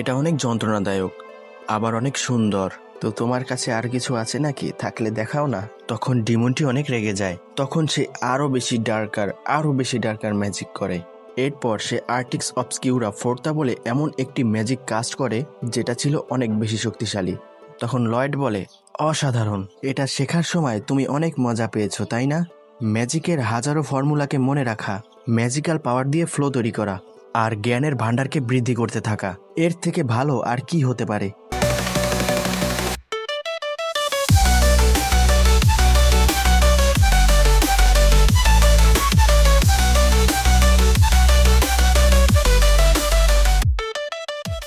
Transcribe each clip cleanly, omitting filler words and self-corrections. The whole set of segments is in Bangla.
এটা অনেক যন্ত্রণাদায়ক, আবার অনেক সুন্দর। তো তোমার কাছে আর কিছু আছে নাকি? থাকলে দেখাও না। তখন ডিমনটি অনেক রেগে যায়। তখন সে আরো বেশি ডার্কার ম্যাজিক করে। এরপর সে আর্টিক্স অবস্কিউরা ফোর্তা বলে এমন একটি ম্যাজিক কাস্ট করে যেটা ছিল অনেক বেশি শক্তিশালী। তখন লয়েড বলে, অসাধারণ, এটা শেখার সময় তুমি অনেক মজা পেয়েছো, তাই না? ম্যাজিকের হাজারো ফর্মুলাকে মনে রাখা, ম্যাজিক্যাল পাওয়ার দিয়ে ফ্লো তৈরি করা, আর জ্ঞানের ভান্ডারকে বৃদ্ধি করতে থাকা, এর থেকে ভালো আর কি হতে পারে?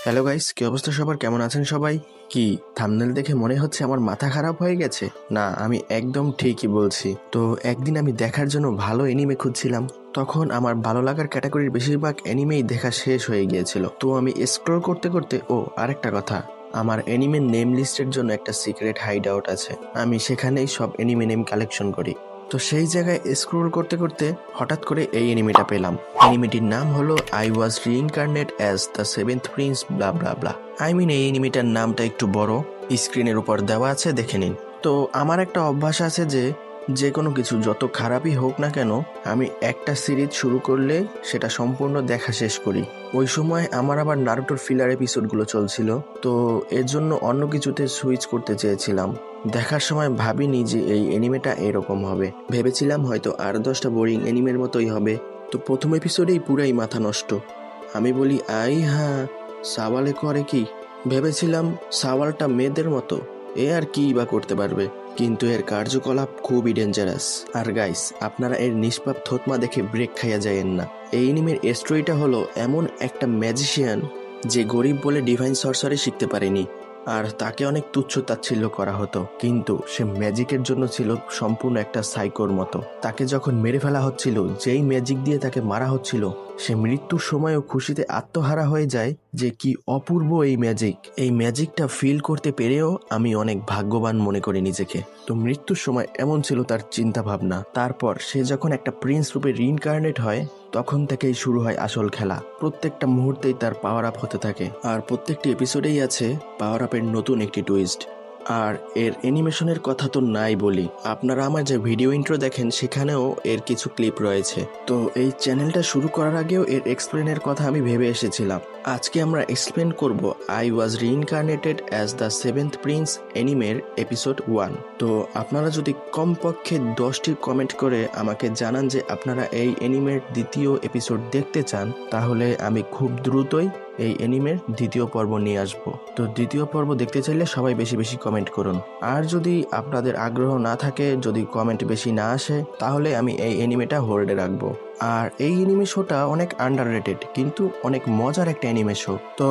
হ্যালো গাইস, কি অবস্থা সবার? কেমন আছেন সবাই? কি থাম্বনেল দেখে মনে হচ্ছে আমার মাথা খারাপ হয়ে গেছে? না, আমি একদম ঠিকই বলছি। তো একদিন আমি দেখার জন্য ভালো এনিমে খুঁজছিলাম। তখন আমার ভালো লাগার ক্যাটাগরির বেশিরভাগ এনিমেই দেখা শেষ হয়ে গিয়েছিল। তো আমি স্ক্রল করতে করতে আরেকটা কথা, আমার এনিমে নেম লিস্টের জন্য একটা সিক্রেট হাইড আউট আছে। আমি সেখানেই সব এনিমে নেম কালেকশন করি। তো সেই জায়গায় স্ক্রল করতে করতে হঠাৎ করে এই এনিমেটা পেলাম। এনিমেটির নাম হলো I was reincarnate as the seventh prince blah blah blah. এই এনিমেটার নামটা একটু বড়, স্ক্রিনের উপর দেওয়া আছে, দেখে নিন। তো আমার একটা অভ্যাস আছে যে কোনো কিছু যত খারাপই হোক না কেন, আমি একটা সিরিজ শুরু করলে সেটা সম্পূর্ণ দেখা শেষ করি। ওই সময় আমার আবার নারুটোর ফিলার এপিসোডগুলো চলছিল, তো এর জন্য অন্য কিছুতে সুইচ করতে চেয়েছিলাম। দেখার সময় ভাবিনি যে এই এনিমেটা এরকম হবে। ভেবেছিলাম হয়তো আর 10টা বোরিং এনিমের মতোই হবে। তো প্রথম এপিসোডেই পুরাই মাথা নষ্ট। আমি বলি, আই হ্যাঁ, সাওয়ালে করে কি? ভেবেছিলাম সাওয়ালটা মেয়েদের মতো, এ আর কি বা করতে পারবে। কিন্তু এর কার্যকলাপ খুবই ডেঞ্জারাস। আর গাইস, আপনারা এর নিষ্পাপ থতমা দেখে ব্রেক খাইয়া যায়েন না। এই এনিমের স্টোরিটা হলো এমন একটা ম্যাজিশিয়ান যে গরিব বলে ডিভাইন সরসারি শিখতে পারেনি, আর তাকে অনেক তুচ্ছ তাচ্ছিল্য করা হতো। কিন্তু সে ম্যাজিকের জন্য ছিল সম্পূর্ণ একটা সাইকোর মতো। তাকে যখন মেরে ফেলা হচ্ছিল, যেই ম্যাজিক দিয়ে তাকে মারা হচ্ছিল, সে মৃত্যুর সময়ও খুশিতে আত্মহারা হয়ে যায় যে কি অপূর্ব এই ম্যাজিক। এই ম্যাজিকটা ফিল করতে পেরেও আমি অনেক ভাগ্যবান মনে করি নিজেকে। তো মৃত্যুর সময় এমন ছিল তার চিন্তা ভাবনা। তারপর সে যখন একটা প্রিন্স রূপে রিইনকার্নেট হয়, তখন থেকেই শুরু হয় আসল খেলা। প্রত্যেকটা মুহূর্তেই তার পাওয়ার আপ হতে থাকে, আর প্রত্যেকটি এপিসোডেই আছে পাওয়ার আপের নতুন একটি টুইস্ট। আর এর অ্যানিমেশনের কথা তো নাই বলি, আপনারা আমার যে ভিডিও ইন্ট্রো দেখেন সেখানেও এর কিছু ক্লিপ রয়েছে। তো এই চ্যানেলটা শুরু করার আগেও এর এক্সপ্লেনের কথা আমি ভেবে এসেছিলাম। আজকে আমরা এক্সপ্লেন করব I was reincarnated as the seventh prince এনিমের এপিসোড 1। তো আপনারা যদি কমপক্ষে 10টি কমেন্ট করে আমাকে জানান যে আপনারা এই এনিমের দ্বিতীয় এপিসোড দেখতে চান, তাহলে আমি খুব দ্রুতই এই এনিমের দ্বিতীয় পর্ব নিয়ে আসবো। তো দ্বিতীয় পর্ব দেখতে চাইলে সবাই বেশি বেশি কমেন্ট করুন। আর যদি আপনাদের আগ্রহ না থাকে, যদি কমেন্ট বেশি না আসে, তাহলে আমি এই এনিমেটা হোল্ডে রাখবো। আর এই এনিমে শোটা অনেক আন্ডাররেটেড, কিন্তু অনেক মজার একটা এনিমে শো। তো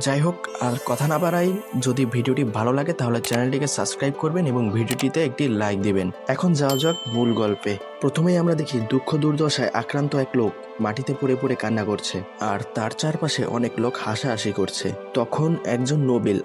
যাই হোক, আর কথা না বাড়াই, যদি ভিডিওটি ভালো লাগে তাহলে চ্যানেলটিকে সাবস্ক্রাইব করবেন এবং ভিডিওটিতে একটি লাইক দিবেন। এখন যাওয়া যাক মূল গল্পে। প্রথমেই আমরা দেখি দুঃখ দুর্দশায় আক্রান্ত এক লোক মাটিতে পড়ে পড়ে কান্না করছে, আর তার চারপাশে অনেক লোক হাসাহাসি করছে। তখন একজন নোবেল,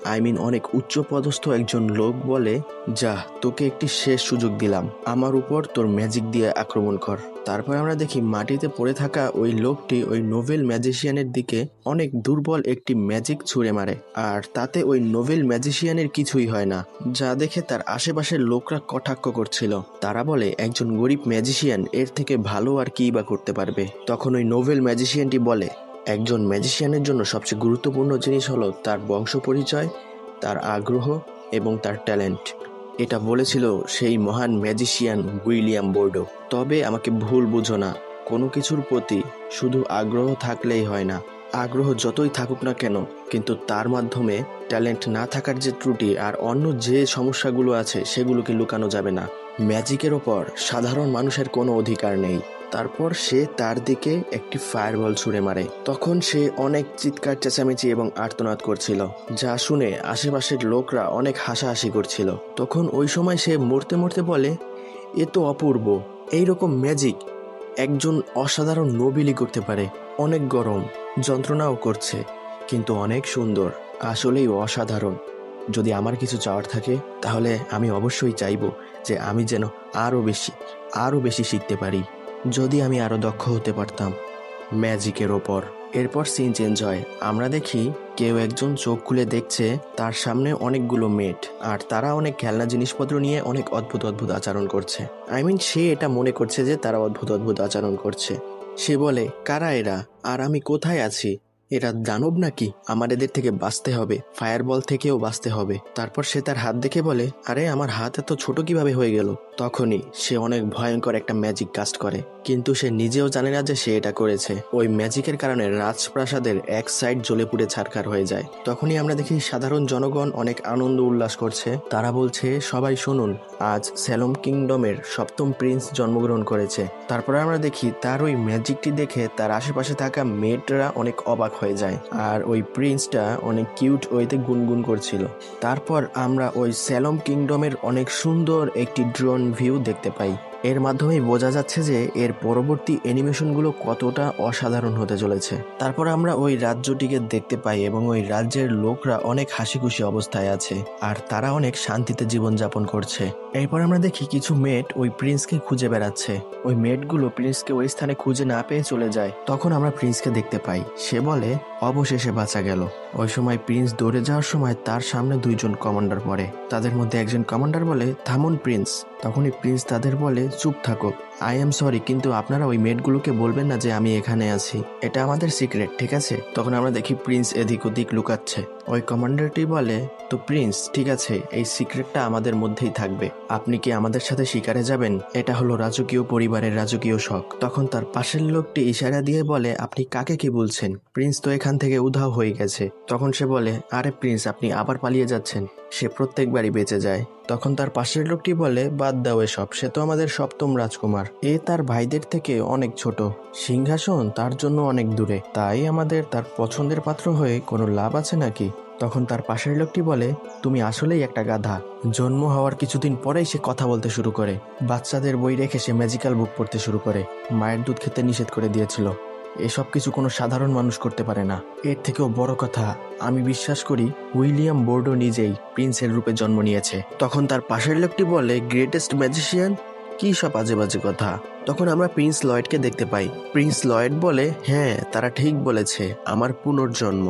অনেক উচ্চ পদস্থ একজন লোক বলে, যা, তোকে একটি শেষ সুযোগ দিলাম, আমার উপর তোর ম্যাজিক দিয়ে আক্রমণ কর। তারপর আমরা দেখি মাটিতে পড়ে থাকা ওই লোকটি ওই নোবেল ম্যাজিশিয়ানের দিকে অনেক দুর্বল একটি ম্যাজিক ছুঁড়ে মারে, আর তাতে ওই নোবেল ম্যাজিশিয়ানের কিছুই হয় না, যা দেখে তার আশেপাশের লোকরা কটাক্ষ করছিল। তারা বলে, একজন গরিব ম্যাজিশিয়ান এর থেকে ভালো আর কি বা করতে পারবে। তখন ওই নোবেল ম্যাজিশিয়ানটি বলে, একজন ম্যাজিশিয়ানের জন্য সবচেয়ে গুরুত্বপূর্ণ জিনিস হলো তার বংশ পরিচয়, তার আগ্রহ এবং তার ট্যালেন্ট। এটা বলেছিল সেই মহান ম্যাজিশিয়ান উইলিয়াম বোর্ডো। তবে আমাকে ভুল বুঝো না, কোনো কিছুর প্রতি শুধু আগ্রহ থাকলেই হয় না। আগ্রহ যতই থাকুক না কেন, কিন্তু তার মাধ্যমে ট্যালেন্ট না থাকার যে ত্রুটি আর অন্য যে সমস্যাগুলো আছে সেগুলোকে লুকানো যাবে না। ম্যাজিকের ওপর সাধারণ মানুষের কোনো অধিকার নেই। তারপর সে তার দিকে একটি ফায়ারবল ছুঁড়ে মারে। তখন সে অনেক চিৎকার চেঁচামেচি এবং আর্তনাদ করছিল, যা শুনে আশেপাশের লোকরা অনেক হাসাহাসি করছিল। তখন ওই সময় সে মরতে মরতে বলে, এ তো অপূর্ব, এইরকম ম্যাজিক একজন অসাধারণ নোবেলই করতে পারে। অনেক গরম, যন্ত্রণাও করছে, কিন্তু অনেক সুন্দর, আসলেই অসাধারণ। যদি আমার কিছু চাওয়ার থাকে, তাহলে আমি অবশ্যই চাইব যে আমি যেন আরও বেশি শিখতে পারি। যদি আমি আরও দক্ষ হতে পারতাম ম্যাজিকের ওপর। এরপর সিন চেঞ্জ হয়, আমরা দেখি কেউ একজন চোখ খুলে দেখছে তার সামনে অনেকগুলো মেট, আর তারা অনেক খেলনা জিনিসপত্র নিয়ে অনেক অদ্ভুত অদ্ভুত আচরণ করছে। সে এটা মনে করছে যে তারা অদ্ভুত অদ্ভুত আচরণ করছে। সে বলে, কারা এরা, আর আমি কোথায় আছি? এরা দানব নাকি? আমার এদের থেকে বাঁচতে হবে, ফায়ারবল থেকেও বাঁচতে হবে। তারপর সে তার হাত দেখে বলে, আরে আমার হাত এত ছোট কিভাবে হয়ে গেল? তখনই সে অনেক ভয়ঙ্কর একটা ম্যাজিক কাস্ট করে, কিন্তু সে নিজেও জানে না যে সে এটা করেছে। ওই ম্যাজিকের কারণে রাজপ্রাসাদের এক সাইড জ্বলে পুড়ে ছারখার হয়ে যায়। তখনই আমরা দেখি সাধারণ জনগণ অনেক আনন্দ উল্লাস করছে। তারা বলছে, সবাই শুনুন, আজ স্যালম কিংডমের সপ্তম প্রিন্স জন্মগ্রহণ করেছে। তারপরে আমরা দেখি তার ওই ম্যাজিকটি দেখে তার আশেপাশে থাকা মেয়েরা অনেক অবাক হয়ে যায়, আর ওই প্রিন্সটা অনেক কিউট ওয়েতে গুনগুন করছিল। তারপর আমরা ওই স্যালম কিংডমের অনেক সুন্দর একটি ড্রোন ভিউ দেখতে পাই। এর মাধ্যমেই বোঝা যাচ্ছে যে এর পরবর্তী অ্যানিমেশনগুলো কতটা অসাধারণ হতে চলেছে। তারপর আমরা ওই রাজ্যটিকে দেখতে পাই এবং ওই রাজ্যের লোকরা অনেক হাসি খুশি অবস্থায় আছে, আর তারা অনেক শান্তিতে জীবনযাপন করছে। এরপর আমরা দেখি কিছু মেট ওই প্রিন্সকে খুঁজে বেড়াচ্ছে। ওই মেটগুলো প্রিন্সকে ওই স্থানে খুঁজে না পেয়ে চলে যায়। তখন আমরা প্রিন্সকে দেখতে পাই, সে বলে, অবশেষে বাঁচা গেল। ওই সময় প্রিন্স দৌড়ে যাওয়ার সময় তার সামনে দুইজন কমান্ডার পড়ে। তাদের মধ্যে একজন কমান্ডার বলে, থামুন প্রিন্স। তখনই প্রিন্স তাদের বলে, চুপ থাকো, আই এম সরি, কিন্তু আপনারা ওই মেটগুলোকে বলবেন না যে আমি এখানে আছি, এটা আমাদের সিক্রেট, ঠিক আছে? তখন আমরা দেখি প্রিন্স এদিক ওদিক লুকাচ্ছে। ওই কমান্ডারটি বলে, তো প্রিন্স ঠিক আছে, এই সিক্রেটটা আমাদের মধ্যেই থাকবে, আপনি কি আমাদের সাথে শিকারে যাবেন? এটা হলো রাজকীয় পরিবারের রাজকীয় শখ। তখন তার পাশের লোকটি ইশারা দিয়ে বলে, আপনি কাকে কি বলছেন? প্রিন্স তো এখান থেকে উধাও হয়ে গেছে। তখন সে বলে, আরে প্রিন্স, আপনি আবার পালিয়ে যাচ্ছেন। সে প্রত্যেকবারই বেঁচে যায়। তখন তার পাশের লোকটি বলে, বাদ দাও এসব, সে তো আমাদের সপ্তম রাজকুমার, এ তার ভাইদের থেকে অনেক ছোট, সিংহাসন তার জন্য অনেক দূরে, তাই আমাদের তার পছন্দের পাত্র হয়ে কোনো লাভ আছে নাকি? তখন তার পাশের লোকটি বলে, তুমি আসলেই একটা গাধা। জন্ম হওয়ার কিছুদিন পরেই সে কথা বলতে শুরু করে। বাচ্চাদের বই রেখে সে ম্যাজিক্যাল বুক পড়তে শুরু করে। মায়ের দুধ খেতে নিষেধ করে দিয়েছিল। এসব কিছু কোনো সাধারণ মানুষ করতে পারে না। এর থেকেও বড় কথা, আমি বিশ্বাস করি উইলিয়াম বোর্ডো নিজেই প্রিন্সের রূপে জন্ম নিয়েছে। তখন তার পাশের লোকটি বলে, গ্রেটেস্ট ম্যাজিশিয়ান? কি সব আজে বাজে কথা। তখন আমরা প্রিন্স লয়েডকে দেখতে পাই। প্রিন্স লয়েড বলে, হ্যাঁ তারা ঠিক বলেছে, আমার পুনর্জন্ম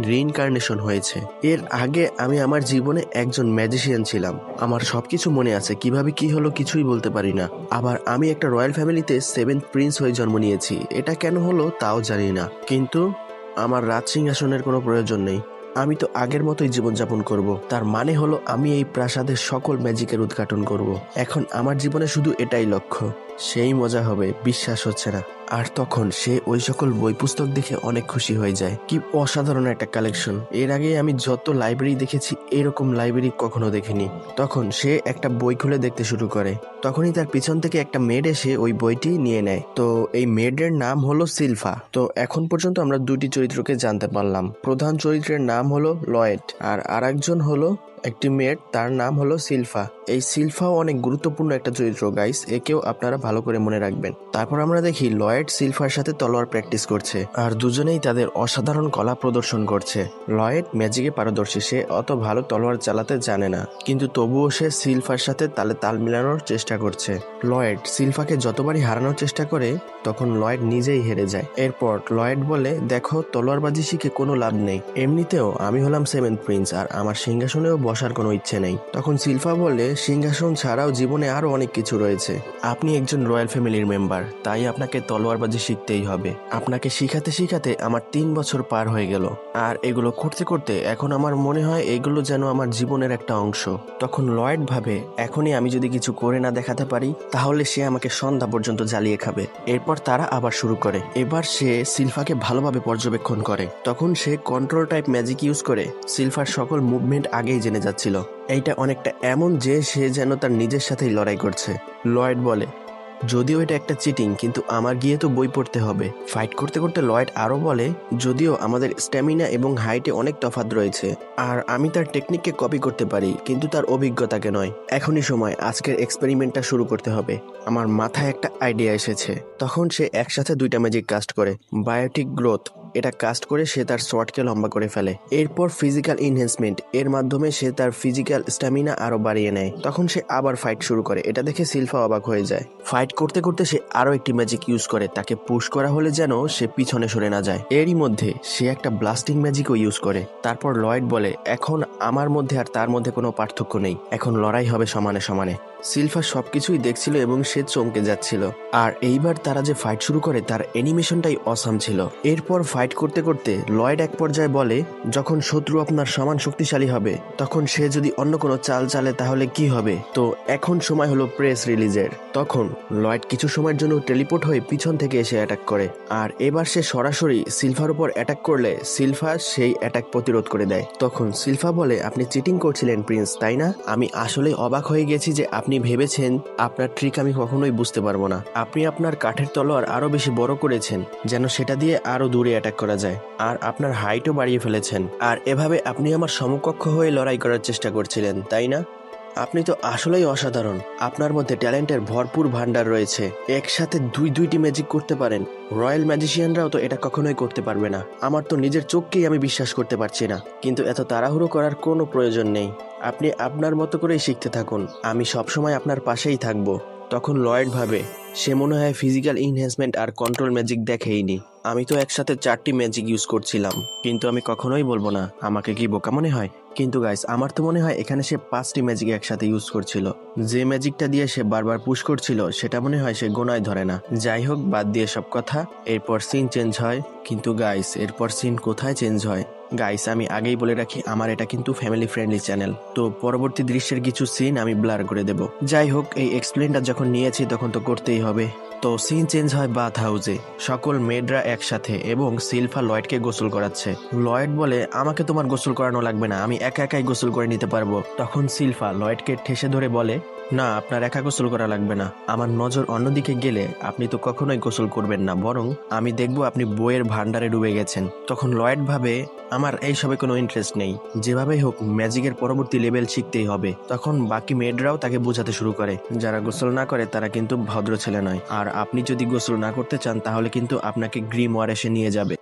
রিইনকার্নেশন হয়েছে। এর আগে আমি আমার জীবনে একজন ম্যাজিশিয়ান ছিলাম। আমার সবকিছু মনে আছে, কিভাবে কি হলো কিছুই বলতে পারি না। আবার আমি একটা রয়্যাল ফ্যামিলিতে 7th প্রিন্স হয়ে জন্ম নিয়েছি, এটা কেন হলো তাও জানি না, কিন্তু আমার রাজ সিংহাসনের কোনো প্রয়োজন নেই। আমি তো আগের মতোই জীবনযাপন করব। তার মানে হলো আমি এই প্রাসাদের সকল ম্যাজিকের উদ্ঘাটন করব। এখন আমার জীবনে শুধু এটাই লক্ষ্য। সেই মজা হবে, বিশ্বাস হচ্ছে না। আর তখন সে ওই সকল বই পুস্তক দেখে অনেক খুশি হয়ে যায়। কি অসাধারণ একটা কালেকশন! এর আগে আমি যত লাইব্রেরি দেখেছি এরকম লাইব্রেরি কখনো দেখিনি। তখন সে একটা বই খুলে দেখতে শুরু করে। তখনই তার পিছন থেকে একটা মেড এসে ওই বইটি নিয়ে নেয়। তো এই মেডের নাম হলো সিলফা। তো এখন পর্যন্ত আমরা দুটি চরিত্রকে জানতে পারলাম। প্রধান চরিত্রের নাম হলো লয়েড, আর আরেকজন হলো একটি মেয়ের, তার নাম হলো সিলফা। এই সিলফাও অনেক গুরুত্বপূর্ণ একটা চরিত্র গাইস, একেও আপনারা ভালো করে মনে রাখবেন। তারপর আমরা দেখি লয়েড সিলফার সাথে তলোয়ার প্র্যাকটিস করছে, আর দুজনেই তাদের অসাধারণ কলা প্রদর্শন করছে। লয়েড ম্যাজিকে পারদর্শী, সে অত ভালো তলোয়ার চালাতে জানে না, কিন্তু তবুও সে সিলফার সাথে তালে তাল মিলানোর চেষ্টা করছে। লয়েড সিলফাকে যতবারই হারানোর চেষ্টা করে তখন লয়েড নিজেই হেরে যায়। এরপর লয়েড বলে, দেখো তলোয়ারবাজি শিখে কোনো লাভ নেই, এমনিতেও আমি হলাম 7th প্রিন্স, আর আমার সিংহাসনেও বসার কোনো ইচ্ছে নেই। তখন সিলফা বলে, সিংহাসন ছাড়াও জীবনে আরো অনেক কিছু রয়েছে, আপনি একজন রয়্যাল ফ্যামিলির মেম্বার, তাই আপনাকে তলোয়ারবাজি শিখতেই হবে। আপনাকে শিখাতে শিখাতে আমার 3 বছর পার হয়ে গেল, আর এগুলো করতে করতে এখন আমার মনে হয় এগুলো যেন আমার জীবনের একটা অংশ। তখন লয়েড ভাবে, এখনই আমি যদি কিছু করে না দেখাতে পারি তাহলে সে আমাকে সন্ধ্যা পর্যন্ত জ্বালিয়ে খাবে। এরপর তারা আবার শুরু করে। এবার সে সিলফাকে ভালোভাবে পর্যবেক্ষণ করে। তখন সে কন্ট্রোল টাইপ ম্যাজিক ইউজ করে সিলফার সকল মুভমেন্ট আগেই জেনে যাচ্ছিল। এইটা অনেকটা এমন যে সে যেন তার নিজের সাথেই লড়াই করছে। লয়েড বলে, যদিও এটা একটা চিটিং, কিন্তু আমার গিয়ে তো বই পড়তে হবে। ফাইট করতে করতে লয়েড আরো বলে, যদিও আমাদের স্ট্যামিনা এবং হাইটে অনেক তফাৎ রয়েছে, আর আমি তার টেকনিককে কপি করতে পারি, কিন্তু তার অভিজ্ঞতাকে নয়। এখনই সময় আজকের এক্সপেরিমেন্টটা শুরু করতে হবে। আমার মাথায় একটা আইডিয়া এসেছে। তখন সে একসাথে দুইটা ম্যাজিক কাস্ট করে, বায়োটিক গ্রোথ এটা কাস্ট করে সে তার শর্টকে লম্বা করে ফেলে। এরপর ফিজিক্যাল ইনহ্যান্সমেন্ট এর মাধ্যমে সে তার ফিজিক্যাল স্ট্যামিনা আরো বাড়িয়ে নেয়। তখন সে আবার ফাইট শুরু করে। এটা দেখে সিলফা অবাক হয়ে যায়। ফাইট করতে করতে সে আরো একটি ম্যাজিক ইউজ করে, তাকে পুশ করা হলে যেন সে পিছনে সরে না যায়। এরই মধ্যে সে একটা ব্লাস্টিং ম্যাজিকও ইউজ করে। তারপর লয়েড বলে, এখন আমার মধ্যে আর তার মধ্যে কোনো পার্থক্য নেই, এখন লড়াই হবে সমানে সমানে। সিলফা সবকিছুই দেখছিল এবং সে চমকে যাচ্ছিল। আর এইবার তারা যে ফাইট শুরু করে তার অ্যানিমেশনটাই অসাম ছিল। এরপর ফাইট করতে করতে লয়েড এক পর্যায়ে বলে, যখন শত্রু আপনার সমান শক্তিশালী হবে তখন সে যদি অন্য কোনো চাল চালে তাহলে কি হবে? তো এখন সময় হলো প্রেস রিলিজের। তখন লয়েড কিছু সময়ের জন্য টেলিপোর্ট হয়ে পিছন থেকে এসে অ্যাটাক করে। আর এবার সে সরাসরি সিলফার উপর অ্যাটাক করলে সিলফা সেই অ্যাটাক প্রতিরোধ করে দেয়। তখন সিলফা বলে, আপনি চিটিং করছিলেন প্রিন্স, তাই না? আমি আসলে অবাক হয়ে গেছি যে আপনি ভেবেছেন আপনার ট্রিক আমি কখনোই বুঝতে পারবো না। আপনি আপনার কাঠের তলোয়ার আরো বেশি বড় করেছেন যেন সেটা দিয়ে আরো দূরে অ্যাটাক করা যায়, আর আপনার হাইটও বাড়িয়ে ফেলেছেন, আর এভাবে আপনি আমার সমকক্ষ হয়ে লড়াই করার চেষ্টা করছিলেন, তাই না? আপনি তো আসলেই অসাধারণ। আপনার মধ্যে ট্যালেন্টের ভরপুর ভান্ডার রয়েছে। একসাথে দুইটি ম্যাজিক করতে পারেন। রয়্যাল ম্যাজিশিয়ানরাও তো এটা কখনোই করতে পারবে না। আমার তো নিজের চোখকেই আমি বিশ্বাস করতে পারছি না। কিন্তু এত তাড়াহুড়ো করার কোনো প্রয়োজন নেই। আপনি আপনার মতো করেই শিখতে থাকুন, আমি সবসময় আপনার পাশেই থাকবো। তখন লয়েড ভাবে, সে মনে হয় ফিজিক্যাল ইনহ্যান্সমেন্ট আর কন্ট্রোল ম্যাজিক দেখেইনি। আমি তো একসাথে 4টি ম্যাজিক ইউজ করছিলাম, কিন্তু আমি কখনোই বলবো না। আমাকে কি বোকা মনে হয়? কিন্তু গাইস, আমার তো মনে হয় এখানে সে 5টি ম্যাজিক একসাথে ইউজ করছিল। যে ম্যাজিকটা দিয়ে সে বারবার পুশ করছিল সেটা মনে হয় সে গোনায় ধরে না। যাই হোক, বাদ দিয়ে সব কথা। এরপর সিন চেঞ্জ হয়। কিন্তু গাইস, এরপর সিন কোথায় চেঞ্জ হয়? গাইস, আমি আগেই বলে রাখি আমার এটা কিন্তু ফ্যামিলি ফ্রেন্ডলি চ্যানেল, তো পরবর্তী দৃশ্যের কিছু সিন আমি ব্লার করে দেব। যাই হোক, এই এক্সপ্লেনটা যখন নিয়েছি তখন তো করতেই হবে। তো সিন চেঞ্জ হয় বাথ হাউসে। সকল মেয়েরা একসাথে এবং সিলফা লয়েডকে গোসল করাচ্ছে। লয়েড বলে, আমাকে তোমার গোসল করানো লাগবে না, আমি একা একাই গোসল করে নিতে পারবো। তখন সিলফা লয়েডকে ঠেসে ধরে বলে, না, আপনার একা গোসল করা লাগবে না। আমার নজর অন্যদিকে গেলে আপনি তো কখনোই গোসল করবেন না, বরং আমি দেখবো আপনি বইয়ের ভান্ডারে ডুবে গেছেন। তখন লয়েড ভাবে, আমার এইসবে কোনো ইন্টারেস্ট নেই, যেভাবেই হোক ম্যাজিকের পরবর্তী লেভেল শিখতেই হবে। তখন বাকি মেয়েরাও তাকে বোঝাতে শুরু করে, যারা গোসল না করে তারা কিন্তু ভদ্র ছেলে নয়, আর আপনি যদি গোসল না করতে চান তাহলে কিন্তু আপনাকে গ্রিমওয়ার এসে নিয়ে যাবে।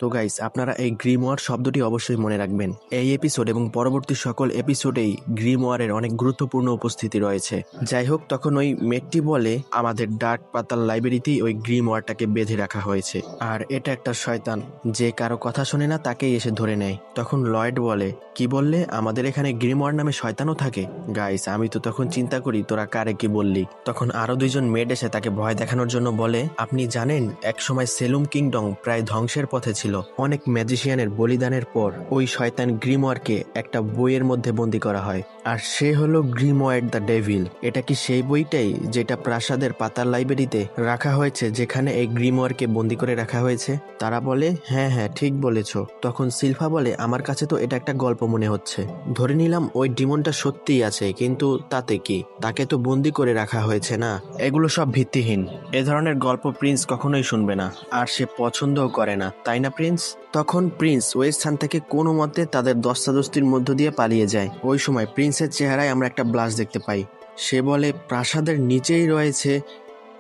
তো গাইস, আপনারা এই গ্রিমওয়ার শব্দটি অবশ্যই মনে রাখবেন। এই এপিসোড এবং পরবর্তী সকল এপিসোডেই গ্রিমওয়ারের অনেক গুরুত্বপূর্ণ উপস্থিতি রয়েছে। যাই হোক, তখন ওই মেয়েটি বলে, আমাদের ডার্ক পাতাল লাইব্রেরিতেই ওই গ্রিমওয়ারটাকে বেঁধে রাখা হয়েছে, আর এটা একটা শয়তান, যে কারো কথা শোনে না তাকেই এসে ধরে নেয়। তখন লয়েড বলে, কি বললে? আমাদের এখানে গ্রিমওয়ার নামে শয়তানও থাকে? গাইস, আমি তো তখন চিন্তা করি তোরা কারে কি বললি। তখন আরো 2জন মেড এসে তাকে ভয় দেখানোর জন্য বলে, আপনি জানেন একসময় সেলুম কিংডম প্রায় ধ্বংসের পথে ছিল। অনেক ম্যাজিশিয়ানের বলিদানের পর ওই শয়তান গ্রিমওয়ারকে একটা বইয়ের মধ্যে বন্দি করা হয়, আর সে হলো গ্রিমওয়ার্ড দ্য ডেভিল। এটা কি সেই বইটাই যেটা প্রাসাদের পাতাল লাইব্রেরিতে রাখা হয়েছে, যেখানে এই গ্রিমওয়ারকে বন্দি করে রাখা হয়েছে? তারা বলে, হ্যাঁ হ্যাঁ, ঠিক বলেছো। তখন সিলফা বলে, আমার কাছে তো এটা একটা গল্প মনে হচ্ছে। ধরে নিলাম ওই ডিমনটা সত্যিই আছে, কিন্তু তাতে কি? তাকে তো বন্দি করে রাখা হয়েছে না? এগুলো সব ভিত্তিহীন। এ ধরনের গল্প প্রিন্স কখনোই শুনবে না, আর সে পছন্দও করে না, তাই না প্রিন্স? তখন প্রিন্স ওই স্থান থেকে কোনো মতে তাদের দস্তাদস্তির মধ্য দিয়ে পালিয়ে যায়। ওই সময় প্রিন্সের চেহারায় আমরা একটা ব্লাশ দেখতে পাই। সে বলে, প্রাসাদের নিচেই রয়েছে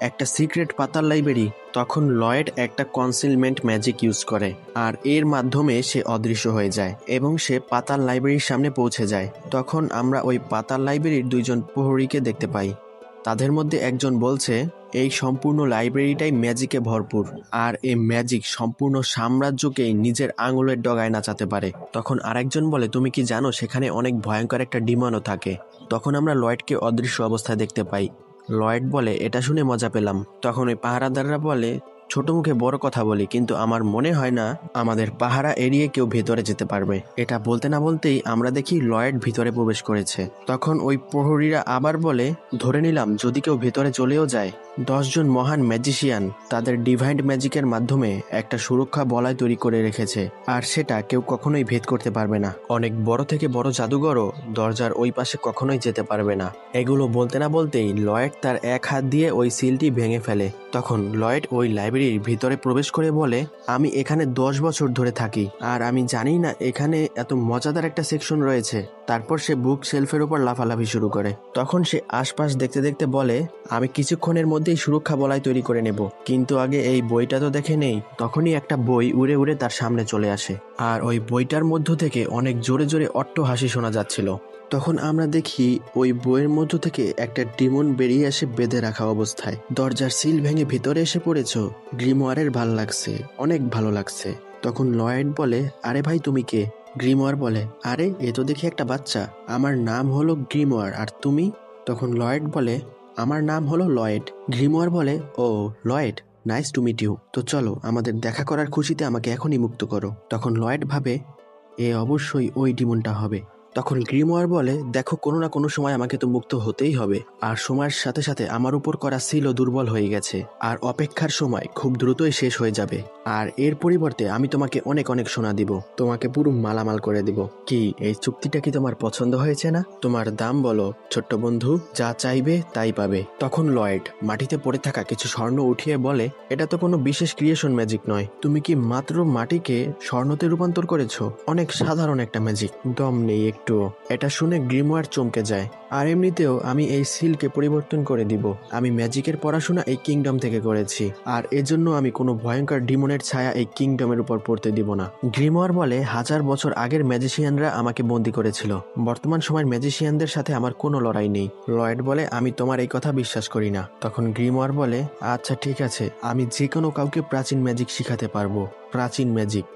একটা সিক্রেট পাতাল লাইব্রেরি। তখন লয়েড একটা কনসিলমেন্ট ম্যাজিক ইউজ করে, আর এর মাধ্যমে সে অদৃশ্য হয়ে যায় এবং সে পাতাল লাইব্রেরির সামনে পৌঁছে যায়। তখন আমরা ওই পাতাল লাইব্রেরির 2জন প্রহরীকে দেখতে পাই। তাদের মধ্যে একজন বলছে, এই সম্পূর্ণ লাইব্রেরিটাই ম্যাজিকে ভরপুর, আর এই ম্যাজিক সম্পূর্ণ সাম্রাজ্যকেই নিজের আঙুলের ডগায় নাচাতে পারে। তখন আরেকজন বলে, তুমি কি জানো সেখানে অনেক ভয়ঙ্কর একটা ডিমনও থাকে? তখন আমরা লয়েডকে অদৃশ্য অবস্থায় দেখতে পাই। লয়েড বলে, এটা শুনে মজা পেলাম। তখন ওই পাহারাদাররা বলে, ছোট মুখে বড় কথা বলি, কিন্তু আমার মনে হয় না আমাদের পাহারা এড়িয়ে কেউ ভেতরে যেতে পারবে। এটা বলতে না বলতেই আমরা দেখি লয়েড ভিতরে প্রবেশ করেছে। তখন ওই প্রহরীরা আবার বলে, ধরে নিলাম যদি কেউ ভেতরে চলেও যায়, 10 জন মহান ম্যাজিশিয়ান তাদের ডিভাইন ম্যাজিকের মাধ্যমে একটা সুরক্ষা বলয় তৈরি করে রেখেছে, আর সেটা কেউ কখনোই ভেদ করতে পারবে না। অনেক বড় থেকে বড় জাদুঘরও দরজার ওই পাশে কখনোই যেতে পারবে না। এগুলো বলতে না বলতেই লয়েড তার এক হাত দিয়ে ওই সিলটি ভেঙে ফেলে। তখন লয়েড ওই লাইব্রেরি লাইব্রেরির ভিতরে প্রবেশ করে বলে, আমি এখানে 10 বছর ধরে থাকি আর আমি জানি না এখানে এত মজাদার একটা সেকশন রয়েছে। তারপর সে বুক শেলফের উপর লাফালাফি শুরু করে। তখন সে আশপাশ দেখতে দেখতে বলে, আমি কিছুক্ষণের মধ্যেই সুরক্ষা বলয় তৈরি করে নেব, কিন্তু আগে এই বইটা তো দেখে নেই। তখনই একটা বই উড়ে উড়ে তার সামনে চলে আসে আর ওই বইটার মধ্য থেকে অনেক জোরে জোরে অট্টহাসি শোনা যাচ্ছিল। তখন আমরা দেখি ওই বইয়ের মধ্য থেকে একটা ডিমন বেরিয়ে এসে বেঁধে রাখা অবস্থায়। দরজার সিল ভেঙে ভিতরে এসে পড়েছ। গ্রিমওয়ারের ভাল লাগছে, অনেক ভালো লাগছে। তখন লয়েড বলে, আরে ভাই তুমি কে? গ্রিমওয়ার বলে, আরে এ তো দেখি একটা বাচ্চা, আমার নাম হলো গ্রিমওয়ার, আর তুমি? তখন লয়েড বলে, আমার নাম হলো লয়েড। গ্রিমওয়ার বলে, oh Lloyd, nice to meet you. তো চলো, আমাদের দেখা করার খুশিতে আমাকে এখনই মুক্ত করো। তখন লয়েড ভাবে, এ অবশ্যই ওই ডিমনটা হবে। তখন গ্রিমওয়ার বলে, দেখো কোনো না কোনো সময় আমাকে তো মুক্ত হতেই হবে, আর সময়ের সাথে সাথে আমার উপর করা সিলও দুর্বল হয়ে গেছে, আর অপেক্ষার সময় খুব দ্রুতই শেষ হয়ে যাবে। আর এর পরিবর্তে আমি তোমাকে অনেক অনেক সোনা দিব, তোমাকে পুরো মালামাল করে দিব। কি এই চুক্তিটা কি তোমার পছন্দ হয়েছে না? তোমার দাম বলো ছোট্ট বন্ধু, যা চাইবে তাই পাবে। তখন লয়েড মাটিতে পড়ে থাকা কিছু স্বর্ণ উঠিয়ে বলে, এটা তো কোনো বিশেষ ক্রিয়েশন ম্যাজিক নয়, তুমি কি মাত্র মাটিকে স্বর্ণতে রূপান্তর করেছো? অনেক সাধারণ একটা ম্যাজিক, দম নেই একটু। এটা শুনে গ্রিমওয়ার চমকে যায়। আর এমনিতেও আমি এই সিলকে পরিবর্তন করে দিব। আমি ম্যাজিকের পড়াশোনা এই কিংডম থেকে করেছি, আর এজন্য আমি কোনো ভয়ঙ্কর ডিমনের ছায়া এই কিংডমের উপর পড়তে দিব না। গ্রিমওয়ার বলে, 1000 বছর আগের ম্যাজিশিয়ানরা আমাকে বন্দি করেছিল, বর্তমান সময়ের ম্যাজিশিয়ানদের সাথে আমার কোনো লড়াই নেই। লয়েড বলে, আমি তোমার এই কথা বিশ্বাস করি না। তখন গ্রিমওয়ার বলে, আচ্ছা ঠিক আছে, আমি যে কোনো কাউকে প্রাচীন ম্যাজিক শিখাতে পারবো। প্রাচীন ম্যাজিক,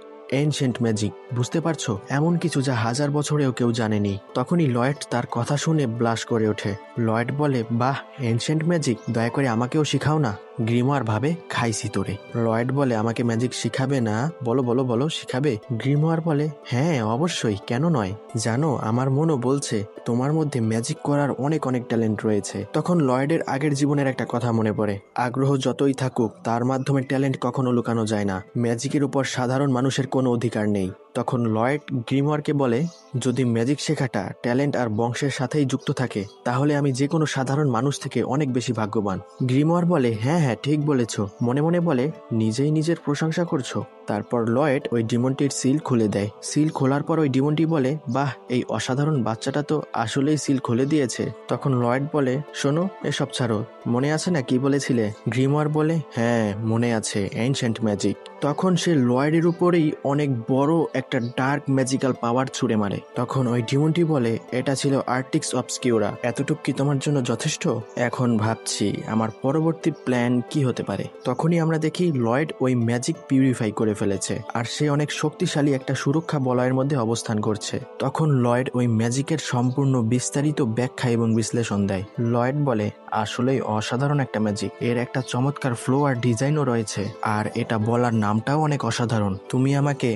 এনশিয়েন্ট ম্যাজিক, বুঝতে পারছো? এমন কিছু যা 1000 বছরেও কেউ জানেনি। তখনই লয়েড তার কথা শুনে ব্লাশ করে ওঠে। লয়েড বলে, বাহ, এনশিয়েন্ট ম্যাজিক, দয়া করে আমাকেও শিখাও না। গ্রিমওয়ার ভাবে, খাইছি তোরে। লয়েড বলে, আমাকে ম্যাজিক শিখাবে না? বলো বলো বলো, শিখাবে? গ্রিমওয়ার বলে, হ্যাঁ অবশ্যই, কেন নয়। জানো, আমার মনও বলছে তোমার মধ্যে ম্যাজিক করার অনেক অনেক ট্যালেন্ট রয়েছে। তখন লয়েডের আগের জীবনের একটা কথা মনে পড়ে, আগ্রহ যতই থাকুক তার মাধ্যমে ট্যালেন্ট কখনো লুকানো যায় না। ম্যাজিকের উপর সাধারণ মানুষের কোনো অধিকার নেই। তখন লয়েড গ্রিমওয়ারকে বলে, যদি ম্যাজিক শেখাটা ট্যালেন্ট আর বংশের সাথেই যুক্ত থাকে, তাহলে আমি যে কোনো সাধারণ মানুষ থেকে অনেক বেশি ভাগ্যবান। গ্রিমওয়ার বলে, হ্যাঁ হ্যাঁ ঠিক বলেছ। মনে মনে বলে, নিজেই নিজের প্রশংসা করছো। তারপর লয়েড ওই ডিমনটির সিল খুলে দেয়। সিল খোলার পর ওই ডিমনটি বলে, বাহ, এই অসাধারণ বাচ্চাটা তো আসলেই সিল খুলে দিয়েছে। তখন লয়েড বলে, শোনো, এসব ছাড়ো, মনে আছে না কি বলেছিলে? গ্রিমওয়ার বলে, হ্যাঁ মনে আছে, এনশিয়েন্ট ম্যাজিক। তখন সে লয়েডের উপরেই অনেক বড় একটা ডার্ক ম্যাজিক্যাল পাওয়ার ছুড়ে মারে। তখন ওই ডিমনটি বলে, এটা ছিল আর্টিক্স অবস্কিউরা, এতটুকু কি তোমার জন্য যথেষ্ট? এখন ভাবছি আমার পরবর্তী প্ল্যান কি হতে পারে। তখনই আমরা দেখি লয়েড ওই ম্যাজিক পিউরিফাই করে ফেলেছে, আর সে অনেক শক্তিশালী একটা সুরক্ষা বলয়ের মধ্যে অবস্থান করছে। তখন লয়েড ওই ম্যাজিকের সম্পূর্ণ বিস্তারিত ব্যাখ্যা এবং বিশ্লেষণ দেয়। লয়েড বলে, আসলেই অসাধারণ একটা ম্যাজিক, এর একটা চমৎকার ফ্লো আর ডিজাইনও রয়েছে, আর এটা বলার নামটাও অনেক অসাধারণ। তুমি আমাকে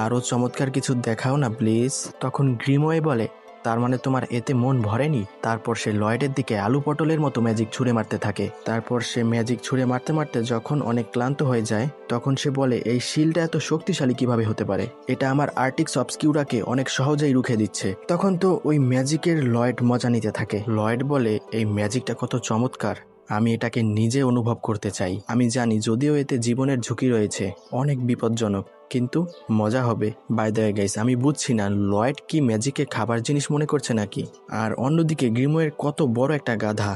আরো চমৎকার কিছু দেখাও না প্লিজ। তখন গ্রিমওয়ে বলে, তার মানে তোমার এতে মন ভরেনি? তারপর সে লয়েডের দিকে আলু পটলের মতো ম্যাজিক ছুঁড়ে মারতে থাকে। তারপর সে ম্যাজিক ছুঁড়ে মারতে মারতে যখন অনেক ক্লান্ত হয়ে যায়, তখন সে বলে, এই শিলটা এত শক্তিশালী কিভাবে হতে পারে? এটা আমার আর্টিক্স অবস্কিউরাকে অনেক সহজেই রুখে দিচ্ছে। তখন তো ওই ম্যাজিকের লয়েড মজা নিতে থাকে। লয়েড বলে, এই ম্যাজিকটা কত চমৎকার, আমি এটাকে নিজে অনুভব করতে চাই। আমি জানি যদিও এতে জীবনের ঝুঁকি রয়েছে, অনেক বিপজ্জনক, কিন্তু মজা হবে। বাই দ্য ওয়ে গাইস, আমি বুঝছি না লয়েড কি ম্যাজিকে খাবার জিনিস মনে করছে নাকি। আর অন্যদিকে গ্রিমওয়ের কত বড় একটা গাধা।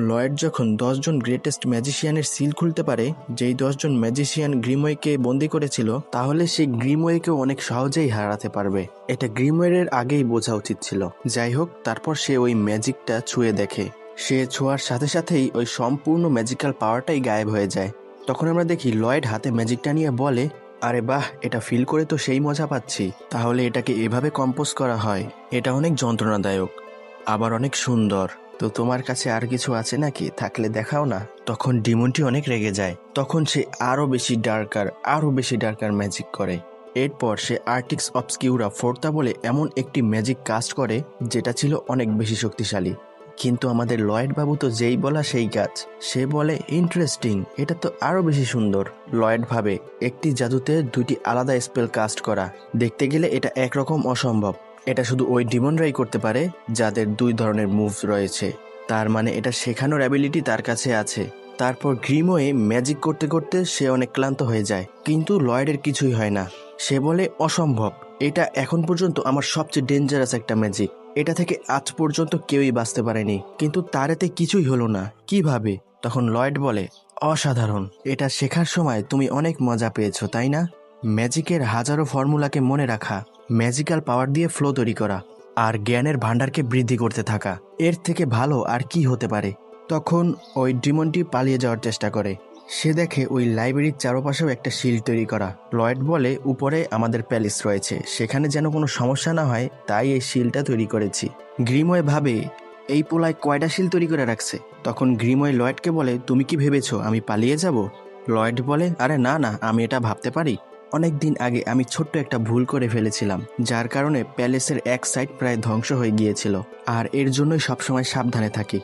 লয়েড যখন 10 জন গ্রেটেস্ট ম্যাজিশিয়ানের সিল খুলতে পারে, যেই 10 জন ম্যাজিশিয়ান গ্রিমওয়েকে বন্দি করেছিল, তাহলে সে গ্রিমওয়েকেও অনেক সহজেই হারাতে পারবে। এটা গ্রিমওয়ের আগেই বোঝা উচিত ছিল। যাই হোক, তারপর সে ওই ম্যাজিকটা ছুঁয়ে দেখে। সে ছোঁয়ার সাথে সাথেই ওই সম্পূর্ণ ম্যাজিক্যাল পাওয়ারটাই গায়েব হয়ে যায়। তখন আমরা দেখি লয়েড হাতে ম্যাজিকটা নিয়ে বলে, আরে বাহ, এটা ফিল করে তো সেই মজা পাচ্ছি। তাহলে এটাকে এভাবে কম্পোজ করা হয়? এটা অনেক যন্ত্রণাদায়ক, আবার অনেক সুন্দর। তো তোমার কাছে আর কিছু আছে নাকি? থাকলে দেখাও না। তখন ডিমনটি অনেক রেগে যায়। তখন সে আরো বেশি ডার্কার ম্যাজিক করে। এরপর সে আর্টিক্স অবস্কিউরা ফোর্তা বলে এমন একটি ম্যাজিক কাস্ট করে, যেটা ছিল অনেক বেশি শক্তিশালী। কিন্তু আমাদের লয়েড বাবু তো যেই বলা সেই কাজ। সে বলে, ইন্টারেস্টিং, এটা তো আরো বেশি সুন্দর। লয়েড ভাবে, একটি জাদুতে দুইটি আলাদা স্পেল কাস্ট করা, দেখতে গেলে এটা একরকম অসম্ভব। এটা শুধু ওই ডিমনরাই করতে পারে যাদের 2 ধরনের মুভস রয়েছে। তার মানে এটা শেখানোর অ্যাবিলিটি তার কাছে আছে। তারপর গ্রিমোয়ে ম্যাজিক করতে করতে সে অনেক ক্লান্ত হয়ে যায়, কিন্তু লয়েডের কিছুই হয় না। সে বলে অসম্ভব, এটা এখন পর্যন্ত আমার সবচেয়ে ডেঞ্জারাস একটা ম্যাজিক, এটা থেকে আজ পর্যন্ত কেউই বাঁচতে পারেনি, কিন্তু তার এতে কিছুই হলো না, কিভাবে? তখন লয়েড বলে অসাধারণ, এটা শেখার সময় তুমি অনেক মজা পেয়েছো তাই না? ম্যাজিকের হাজারো ফর্মুলাকে মনে রাখা, ম্যাজিক্যাল পাওয়ার দিয়ে ফ্লো তৈরি করা, আর জ্ঞানের ভান্ডারকে বৃদ্ধি করতে থাকা, এর থেকে ভালো আর কি হতে পারে? তখন ওই ডিমনটি পালিয়ে যাওয়ার চেষ্টা করে। সে দেখে ওই লাইব্রেরির চারপাশেও একটা শিল্ড তৈরি করা। লয়েড বলে উপরে আমাদের প্যালেস রয়েছে, সেখানে যেন কোনো সমস্যা না হয়, তাই এই শিল্ডটা তৈরি করেছি। গ্রিমোয়ে ভাবে এই পোলায় কয়টা শিল্ড তৈরি করে রাখছে। তখন গ্রিমোয়ে লয়েডকে বলে তুমি কি ভেবেছো আমি পালিয়ে যাব? লয়েড বলে আরে না না, আমি এটা ভাবতে পারি। অনেক দিন আগে আমি ছোট্ট একটা ভুল করে ফেলেছিলাম, যার কারণে প্যালেসের এক সাইড প্রায় ধ্বংস হয়ে গিয়েছিল, আর এর জন্যই সবসময় সাবধানে থাকি।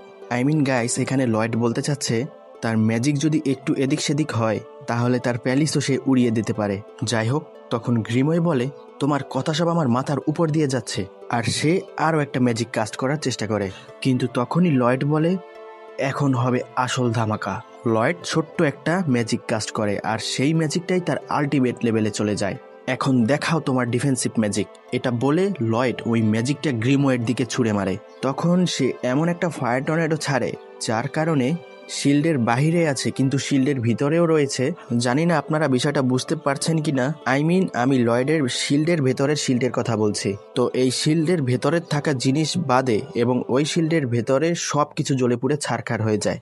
গাইস, এখানে লয়েড বলতে চাচ্ছে তার ম্যাজিক যদি একটু এদিক সেদিক হয় তাহলে তার প্যালেসও সে উড়িয়ে দিতে পারে। যাই হোক, তখন গ্রিমোয়ে বলে তোমার কথা সব আমার মাথার উপর দিয়ে যাচ্ছে, আর সে আরও একটা ম্যাজিক কাস্ট করার চেষ্টা করে। কিন্তু তখনই লয়েড বলে এখন হবে আসল ধামাকা। লয়েড ছোট্ট একটা ম্যাজিক কাস্ট করে, আর সেই ম্যাজিকটাই তার আল্টিমেট লেভেলে চলে যায়। এখন দেখাও তোমার ডিফেন্সিভ ম্যাজিক, এটা বলে লয়েড ওই ম্যাজিকটা গ্রিমোয়ের দিকে ছুঁড়ে মারে। তখন সে এমন একটা ফায়ার টর্নেডো ছাড়ে, যার কারণে শিল্ডের বাহিরে আছে কিন্তু শিল্ডের ভিতরেও রয়েছে। জানি না আপনারা বিষয়টা বুঝতে পারছেন কিনা। আমি লয়েডের শিল্ডের কথা বলছি। তো এই শিল্ডের ভেতরের থাকা জিনিস বাদে এবং ওই শিল্ডের ভেতরে সব কিছু জ্বলে পুড়ে ছারখার হয়ে যায়।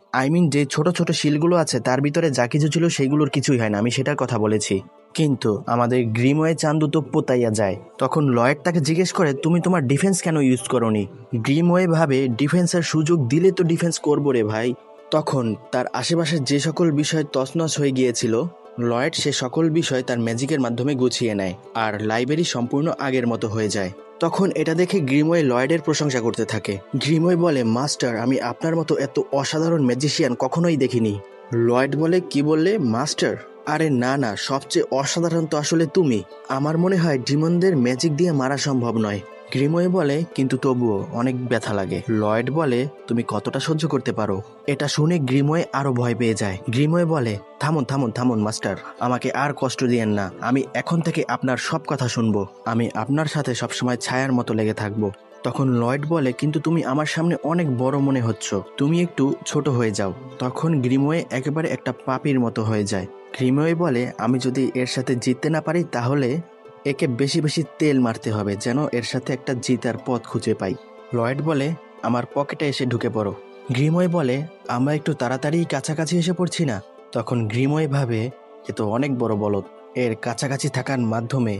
যে ছোট ছোট শিল্ডগুলো আছে তার ভিতরে যা কিছু ছিল সেইগুলোর কিছুই হয় না, আমি সেটার কথা বলেছি। কিন্তু আমাদের গ্রিমোয়ে চান্দু তো পোতাইয়া যায়। তখন লয়েড তাকে জিজ্ঞেস করে তুমি তোমার ডিফেন্স কেন ইউজ করোনি? গ্রিমোয়ে ভাবে ডিফেন্সের সুযোগ দিলে তো ডিফেন্স করবো রে ভাই। তখন তার আশেপাশের যে সকল বিষয় তছনছ হয়ে গিয়েছিল, লয়েড সে সকল বিষয় তার ম্যাজিকের মাধ্যমে গুছিয়ে নেয়, আর লাইব্রেরি সম্পূর্ণ আগের মতো হয়ে যায়। তখন এটা দেখে গ্রিমোয়ে লয়েডের প্রশংসা করতে থাকে। গ্রিমোয়ে বলে মাস্টার, আমি আপনার মতো এত অসাধারণ ম্যাজিশিয়ান কখনোই দেখিনি। লয়েড বলে কি বললে মাস্টার? আরে না না, সবচেয়ে অসাধারণ তো আসলে তুমি। আমার মনে হয় ডিমনদের ম্যাজিক দিয়ে মারা সম্ভব নয়। গ্রিমোয়ে বলে কিন্তু তবুও অনেক ব্যথা লাগে। লয়েড বলে তুমি কতটা সহ্য করতে পারো? এটা শুনে গ্রিমোয়ে আরো ভয় পেয়ে যায়। গ্রিমোয়ে বলে থামুন থামুন থামুন মাস্টার, আমাকে আর কষ্ট দিয়েন না, আমি এখন থেকে আপনার সব কথা শুনবো, আমি আপনার সাথে সবসময় ছায়ার মতো লেগে থাকবো। তখন লয়েড বলে কিন্তু তুমি আমার সামনে অনেক বড় মনে হচ্ছ, তুমি একটু ছোট হয়ে যাও। তখন গ্রিমোয়ে একেবারে একটা পাপীর মতো হয়ে যায়। গ্রিমোয়ে বলে আমি যদি এর সাথে জিততে না পারি তাহলে একে বেশি বেশি তেল মারতে হবে, যেন এর সাথে একটা জিতার পথ খুঁজে পাই। লয়েড বলে আমার পকেটে এসে ঢুকে পড়ো। গ্রিমোয়ে বলে আমরা একটু তাড়াতাড়ি কাছাকাছি এসে পড়ছি না? তখন গ্রিমোয়ে ভাবে এ তো অনেক বড় বলদ, এর কাছাকাছি থাকার মাধ্যমে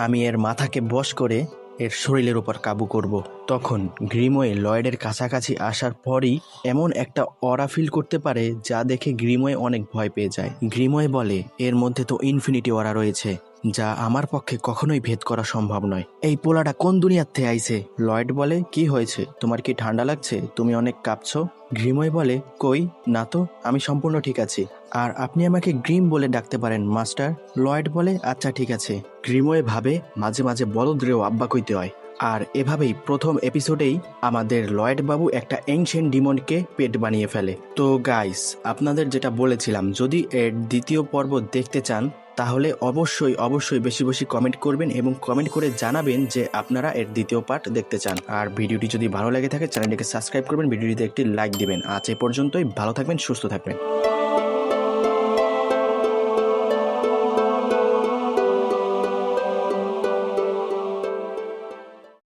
আমি এর মাথাকে বশ করে এর শরীরের উপর কাবু করব। তখন গ্রিমোয়ে লয়েডের কাছাকাছি আসার পরই এমন একটা অরা ফিল করতে পারে যা দেখে গ্রিমোয়ে অনেক ভয় পেয়ে যায়। গ্রিমোয়ে বলে এর মধ্যে তো ইনফিনিটি অরা রয়েছে, যা আমার পক্ষে কখনোই ভেদ করা সম্ভব নয়। এই পোলাটা কোন দুনিয়ার থেকে আইছে? লয়েড বলে কি হয়েছে, তোমার কি ঠান্ডা লাগছে? তুমি অনেক কাঁপছো। গ্রিমোয়ে বলে কই না তো, আমি সম্পূর্ণ ঠিক আছি, আর আপনি আমাকে গ্রিম বলে ডাকতে পারেন মাস্টার। লয়েড বলে আচ্ছা ঠিক আছে। গ্রিমোয়ে ভাবে মাঝে মাঝে বলদরেও আব্বা কইতে হয়। আর এভাবেই প্রথম এপিসোডেই আমাদের লয়েড বাবু একটা এনশিয়েন্ট ডিমনকে পেট বানিয়ে ফেলে। তো গাইস, আপনাদের যেটা বলেছিলাম, যদি এর দ্বিতীয় পর্ব দেখতে চান তাহলে অবশ্যই অবশ্যই বেশি বেশি কমেন্ট করবেন এবং কমেন্ট করে জানাবেন যে আপনারা এর দ্বিতীয় পার্ট দেখতে চান। আর ভিডিওটি যদি ভালো লেগে থাকে চ্যানেলটিকে সাবস্ক্রাইব করবেন, ভিডিওটিতে একটি লাইক দিবেন। আজ এ পর্যন্তই, ভালো থাকবেন, সুস্থ থাকবেন।